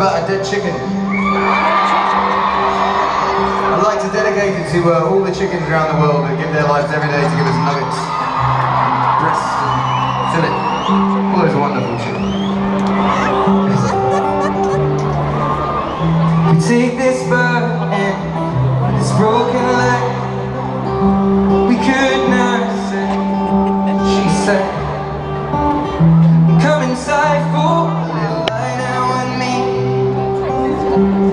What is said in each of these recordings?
About a dead chicken. I'd like to dedicate it to all the chickens around the world that give their lives every day to give us nuggets, breast, fillet, all those wonderful chicken. We take this bird and this broken leg, we could nurse it, she said. Come inside for a little lie down with me,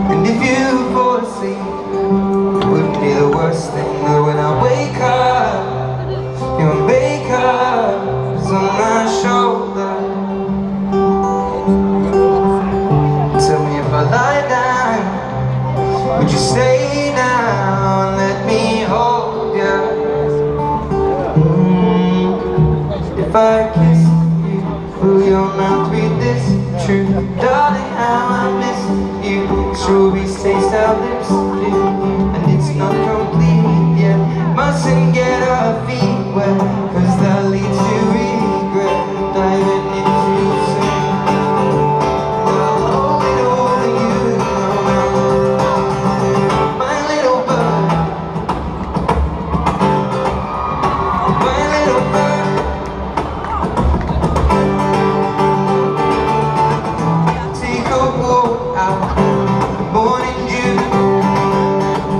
and if you fall asleep, it wouldn't be the worst thing. But when I wake up, your makeup is on my shoulder. Tell me if I lie down, would you stay now and let me hold you? If I kiss you, will your mouth read this true? Darling, how I miss you. Strawberries taste our lips do, and it's not complete yet. Mustn't get our feet wet, cause that leads to regret. Diving into sin, I'll hold it over you now. My little bird, my little bird. Take a walk out, morning dew.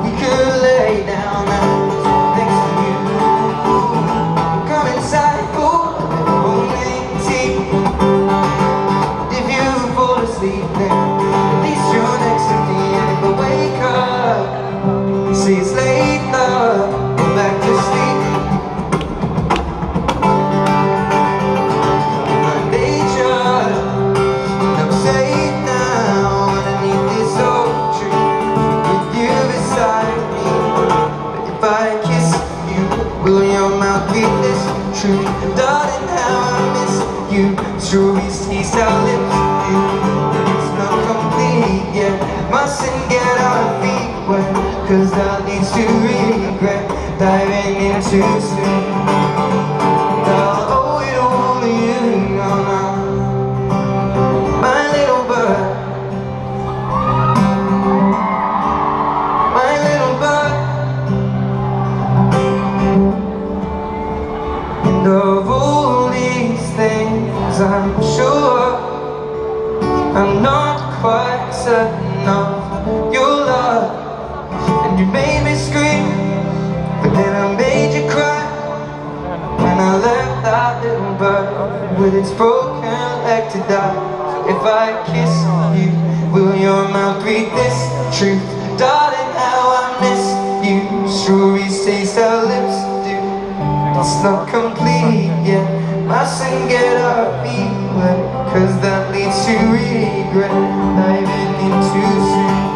We could lay down next to you. Come inside for a little morning tea. If you fall asleep, then at least you're next to me. And if I wake up, say it's late, love, go back to sleep. My nature, I'm safe now underneath this oak tree, with you beside me. But if I kiss you, will your mouth read this true? Darling, how I miss you. Strawberries taste our lips do, but it's not complete yet. Mustn't get our feet wet, cause that leads to regret. Diving into sin, I'll owe it all to you now. My little bird, my little bird. And of all these things, I'm sure I'm not quite certain of your love. And you made me scream, but then I made you cry when I left that little bird with its broken leg to die. So if I kiss you, will your mouth read this truth? Darling, how I miss you. Strawberries taste our lips do, it's not complete yet. Mustn't get our feet wet, cause that leads to regret. Diving into sin.